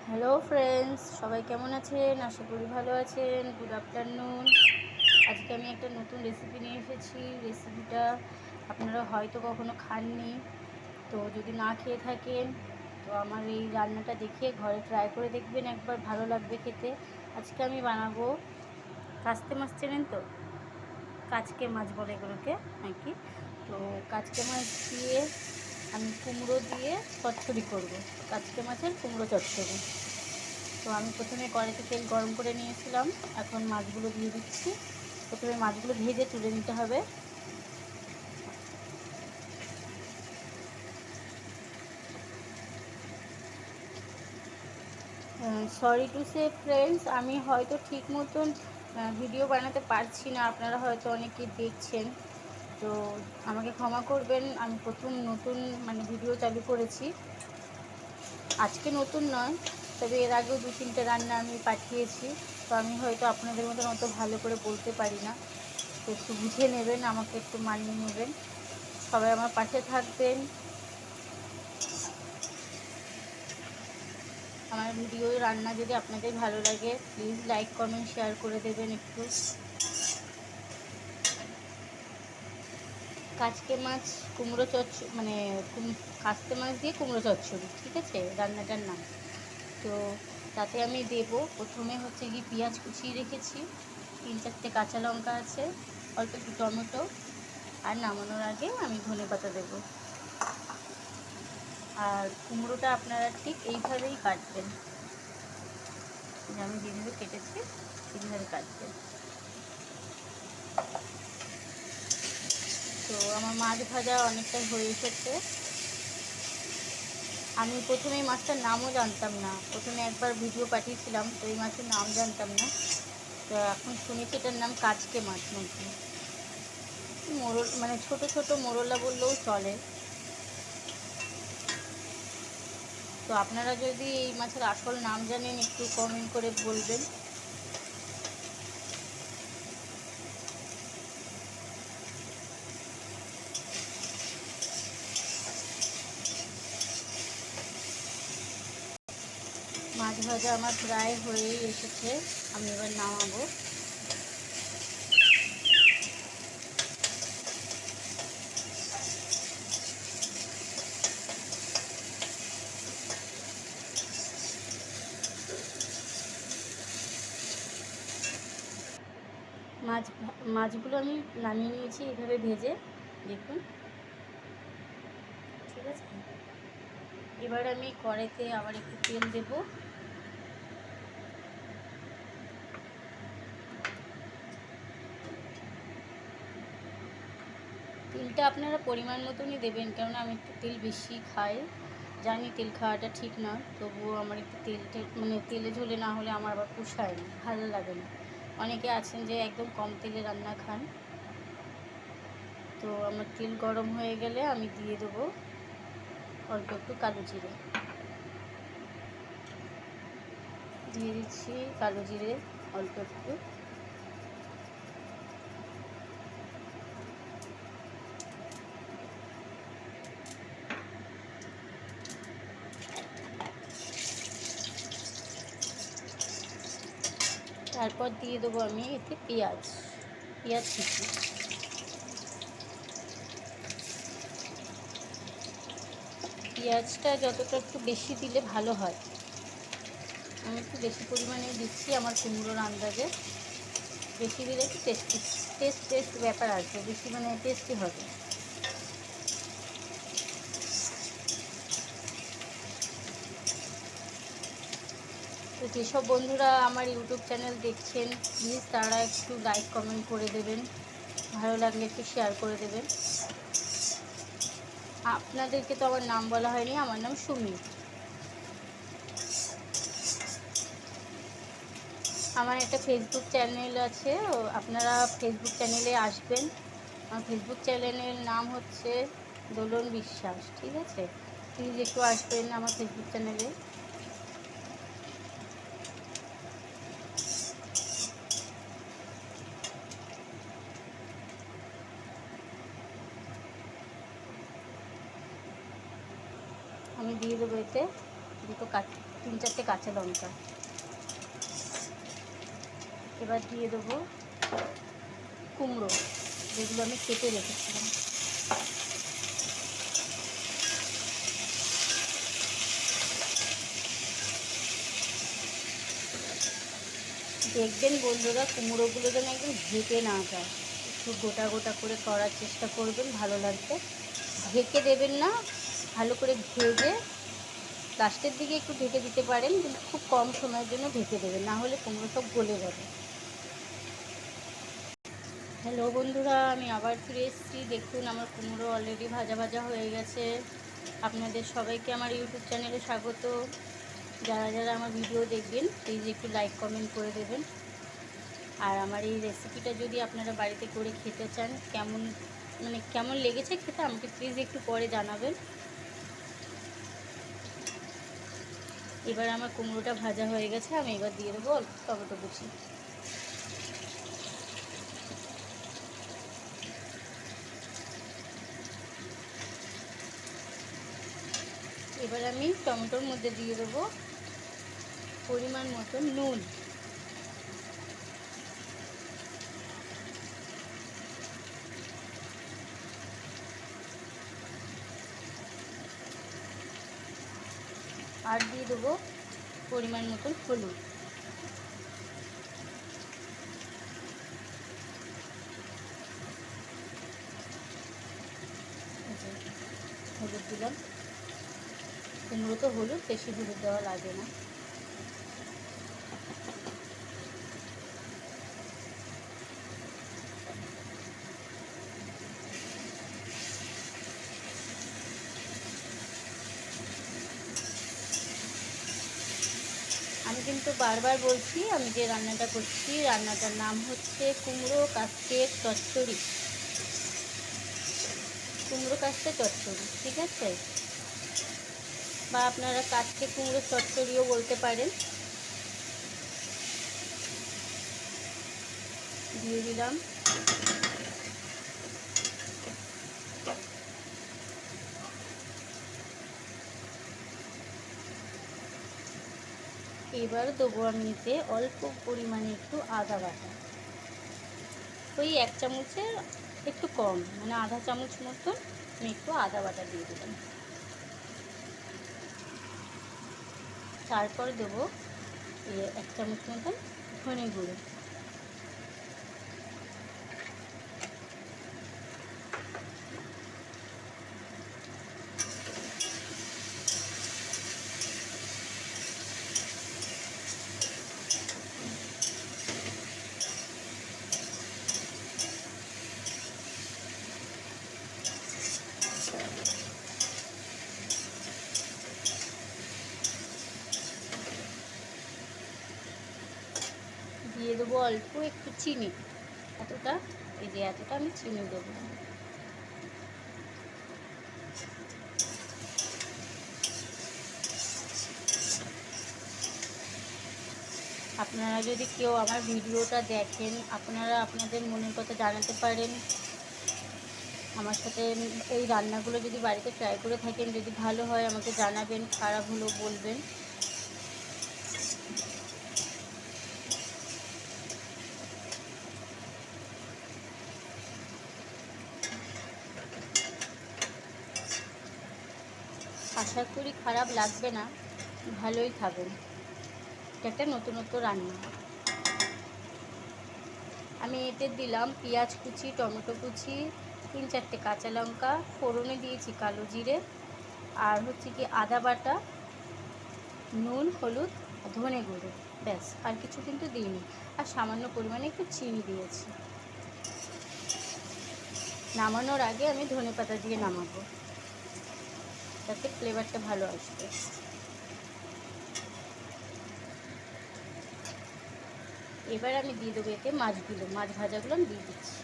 Hello friends, সবাই কেমন আছেন? আশা করি ভালো আছেন। Good afternoon. আজকে আমি একটা নতুন রেসিপি নিয়ে এসেছি। রেসিপিটা আপনারা হয়তো কখনো খাননি, তো যদি না খেয়ে থাকেন তো আমার এই রান্নাটা দেখে ঘরে ট্রাই করে দেখবেন, একবার ভালো লাগবে খেতে। আজকে আমি বানাবো কাস্তে মাছ, চেনেন তো? কাচকে মাছ বলে এগুলোকে নাকি। তো কাচকে মাছ দিয়ে আমি কুমড়ো দিয়ে চচ্চড়ি করবো, কাচকে মাছের কুমড়ো চচ্চড়ি। তো আমি প্রথমে কড়াইতে তেল গরম করে নিয়েছিলাম, এখন মাছগুলো দিয়ে দিচ্ছি। প্রথমে মাছগুলো ভেজে তুলে নিতে হবে। সরি টু সে ফ্রেন্ডস, আমি হয়তো ঠিক মতন ভিডিও বানাতে পারছি না। আপনারা হয়তো অনেকে দেখছেন, তো আমাকে ক্ষমা করবেন। আমি প্রথম নতুন ভিডিও চালু করেছি। আজকে নতুন নয়, তবে এর আগেও 2-3টে রান্না আমি পাঠিয়েছি। তো আমি হয়তো আপনাদের মতন অত ভালো করে বলতে পারি না, তো একটু বুঝে নেবেন, আমাকে একটু মানিয়ে নেবেন। সবাই আমার পাশে থাকবেন। আমার ভিডিও রান্না যদি আপনাদের ভালো লাগে, প্লিজ লাইক কমেন্ট শেয়ার করে দেবেন একটু। কাচকে মাছ কুমড়ো কাস্তে মাছ দিয়ে কুমড়ো চচ্চড়ি, ঠিক আছে রান্নাটার নাম। তো তাতে আমি দেব, প্রথমে হচ্ছে কি পেঁয়াজ কুচিয়ে রেখেছি, 3-4টে কাঁচা লঙ্কা আছে, অল্প একটু টমেটো, আর নামানোর আগে আমি ধনেপাতা দেবো। আর কুমড়োটা আপনারা ঠিক এইভাবেই কাটবেন, আমি যেভাবে কেটেছি এইভাবে কাটবেন। তো আমার মাছ ভাজা অনেকটাই হয়ে এসেছে। আমি প্রথমে এই মাছটার নামও জানতাম না, প্রথমে একবার ভিডিও পাঠিয়েছিলাম, তো এই মাছের নাম জানতাম না। তো এখন শুনেছি এটার নাম কাচকে মাছ নাকি, ছোট ছোট মোরলা বললেও চলে। তো আপনারা যদি এই মাছের আসল নাম জানেন একটু কমেন্ট করে বলবেন। মাছ ভাজা আমার প্রায় হয়েই এসেছে, আমি এবার নামাবো। মাছগুলো আমি নামিয়ে নিয়েছি এভাবে ভেজে, দেখুন, ঠিক আছে। এবার আমি কড়াইতে আবার একটু তেল দেব। তেলটা আপনারা পরিমাণ মতনই দেবেন, কেননা আমি একটু তেল বেশি খাই। জানি তেল খাওয়াটা ঠিক না, তবুও আমার একটু তেলে ঝোলে না হলে আমার আবার পোষায় না, ভালো লাগে না। অনেকে আছেন যে একদম কম তেলে রান্না খান। তো আমার তেল গরম হয়ে গেলে আমি দিয়ে দেবো অল্প একটু কালো জিরে, দিয়ে দিচ্ছি কালো জিরে অল্প একটু। তারপর দিয়ে দেবো আমি এতে পেঁয়াজ কুচি। পেঁয়াজটা যতটা একটু বেশি দিলে ভালো হয়, আমি একটু বেশি পরিমাণে দিচ্ছি আমার কুমড়োর আন্দাজে। বেশি দিলে একটু টেস্ট ব্যাপার আসবে, বেশি টেস্টি হবে। তো যেসব বন্ধুরা আমার ইউটিউব চ্যানেল দেখছেন, প্লিজ তারা একটু লাইক কমেন্ট করে দেবেন, ভালো লাগলে একটু শেয়ার করে দেবেন। আপনাদেরকে তো আমার নাম বলা হয়নি, আমার নাম সুমি। আমার একটা ফেসবুক চ্যানেল আছে, আপনারা ফেসবুক চ্যানেলে আসবেন। আমার ফেসবুক চ্যানেলের নাম হচ্ছে দোলন বিশ্বাস, ঠিক আছে। প্লিজ একটু আসবেন আমার ফেসবুক চ্যানেলে। আমি দিয়ে দেবো এতে দুটো 3-4টে কাঁচা লঙ্কা। এবার দিয়ে দেবো কুমড়ো, যেগুলো আমি কেটে রেখেছিলাম। দেখবেন বন্ধুরা, কুমড়োগুলো যেন একদম ঢেকে না যায়, একটু গোটা গোটা করে করার চেষ্টা করবেন, ভালো লাগবে। ঢেকে দেবেন না, ভালো করে ভেজে লাস্টের দিকে একটু ঢেকে দিতে পারেন, কিন্তু খুব কম সময়ের জন্য ঢেকে দেবেন, না হলে কুমড়ো সব গলে যাবে। হ্যালো বন্ধুরা, আমি আবার ফিরে এসেছি। দেখুন আমার কুমড়ো অলরেডি ভাজা ভাজা হয়ে গেছে। আপনাদের সবাইকে আমার ইউটিউব চ্যানেলে স্বাগত। যারা যারা আমার ভিডিও দেখবেন প্লিজ একটু লাইক কমেন্ট করে দেবেন। আর আমার এই রেসিপিটা যদি আপনারা বাড়িতে করে খেতে চান, কেমন লেগেছে খেতে আমাকে প্লিজ একটু পরে জানাবেন। এবার আমার কুমড়োটা ভাজা হয়ে গেছে, আমি এবার দিয়ে দেবো অল্প টমেটো কুচি। এবার আমি টমেটোর মধ্যে দিয়ে দেবো পরিমাণ মতো নুন। আর দিয়ে দেবো পরিমাণ মতন হলুদ। হলুদ দিলাম, কুমড়ো তো হলুদ, বেশি হলুদ দেওয়া লাগে না। আমি কিন্তু বারবার বলছি, আমি যে রান্নাটা করছি রান্নাটার নাম হচ্ছে কুমড়ো কাস্তের চচ্চড়ি। কুমড়ো কাস্তে চচ্চড়ি, ঠিক আছে? বা আপনারা কাস্তে কুমড়ো চচ্চড়িও বলতে পারেন। দিয়ে দিলাম এবার দেবো আমি এতে অল্প পরিমাণে একটু আদা বাটা, ওই 1 চামচের একটু কম, মানে আধা চামচ মতন আমি একটু আদা বাটা দিয়ে দিলাম। তারপর দেবো 1 চামচ মতন ধনে গুঁড়ো। দিয়ে দেবো অল্প একটু চিনি, এতটা আমি চিনি দেবো। আপনারা যদি কেউ আমার ভিডিওটা দেখেন, আপনারা আপনাদের মনের কথা জানাতে পারেন। আমার সাথে এই রান্নাগুলো যদি বাড়িতে ট্রাই করে থাকেন, যদি ভালো হয় আমাকে জানাবেন, খারাপ হলেও বলবেন। আশা করি খারাপ লাগবে না, ভালোই খাবেন। এটা একটা নতুনত্ব রান্না। আমি এতে দিলাম পেঁয়াজ কুচি, টমেটো কুচি, 3-4টে কাঁচা লঙ্কা, ফোড়নে দিয়েছি কালো জিরে, আর হচ্ছে কি আদা বাটা, নুন, হলুদ, ধনে গুঁড়ো, ব্যাস, আর কিছু কিন্তু দিইনি। আর সামান্য পরিমাণে একটু চিনি দিয়েছি। নামানোর আগে আমি ধনেপাতা দিয়ে নামাবো, যাতে ফ্লেভারটা ভালো আসবে। এবার আমি দিয়ে দেবো এতে মাছ ভাজাগুলো আমি দিয়ে দিচ্ছি।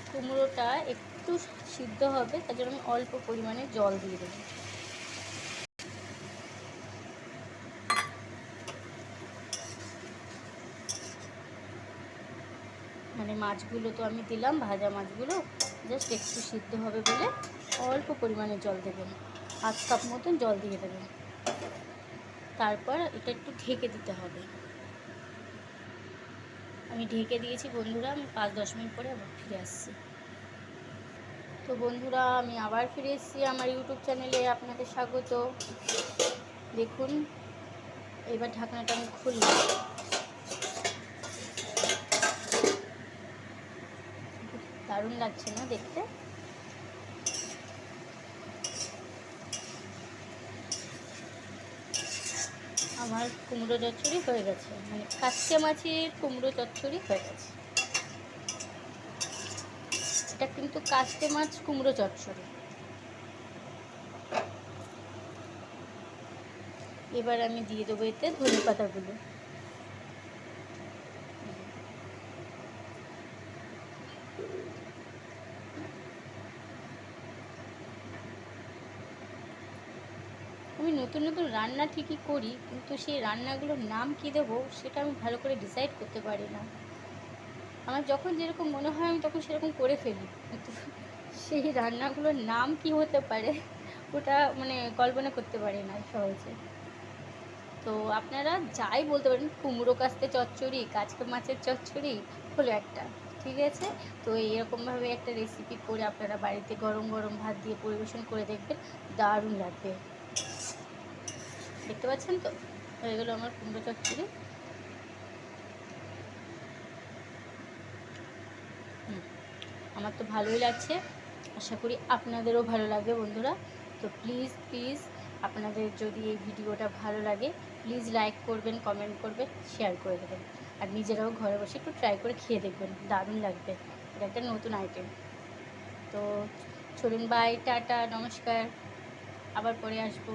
কুমড়োটা একটু সিদ্ধ হবে, তার জন্য আমি অল্প পরিমাণে জল দিয়ে দেবো। মানে মাছগুলো তো আমি দিলাম, ভাজা মাছগুলো জাস্ট একটু সিদ্ধ হবে বলে অল্প পরিমাণে জল দেবেন, 1/2 কাপ মতন জল দিয়ে দেবেন। তারপর এটা একটু ঢেকে দিতে হবে। আমি ঢেকে দিয়েছি বন্ধুরা, আমি 5-10 মিনিট পরে আবার ফিরে আসছি। তো বন্ধুরা আমি আবার ফিরে এসেছি আমার ইউটিউব চ্যানেলে, আপনাদের স্বাগত। দেখুন এবার ঢাকনাটা আমি খুললাম। দারুণ লাগছে না দেখতে? আমার কুমড়ো চচ্চড়ি হয়ে গেছে, মানে কাচ্চা মাছের কুমড়ো চচ্চড়ি হয়ে গেছে। এটা কিন্তু কাস্তে মাছ কুমড়ো চচ্চড়ি। এবার আমি দিয়ে দেবো এতে ধনে পাতাগুলো। আমি নতুন নতুন রান্না ঠিকই করি, কিন্তু সেই রান্নাগুলোর নাম কী দেবো সেটা আমি ভালো করে ডিসাইড করতে পারি না। আমার যখন যেরকম মনে হয় আমি তখন সেরকম করে ফেলি, কিন্তু সেই রান্নাগুলোর নাম কী হতে পারে ওটা মানে কল্পনা করতে পারি না সহজে। তো আপনারা যাই বলতে পারেন, কুমড়ো কাস্তে চচ্চড়ি, কাচকা মাছের চচ্চড়ি হলো একটা, ঠিক আছে? তো এরকমভাবে একটা রেসিপি করে আপনারা বাড়িতে গরম গরম ভাত দিয়ে পরিবেশন করে দেখবেন, দারুণ লাগবে। দেখতে পাচ্ছেন তো হয়ে গেলো আমার কুমড়ো চচ্চড়ি। আমার তো ভালোই লাগছে, আশা করি আপনাদেরও ভালো লাগবে বন্ধুরা। তো প্লিজ প্লিজ আপনাদের যদি এই ভিডিওটা ভালো লাগে প্লিজ লাইক করবেন, কমেন্ট করবেন, শেয়ার করে দেবেন। আর নিজেরাও ঘরে বসে একটু ট্রাই করে খেয়ে দেখবেন, দারুণ লাগবে। এটা একটা নতুন আইটেম। তো চলুন, বাই, টাটা, নমস্কার, আবার পরে আসবো।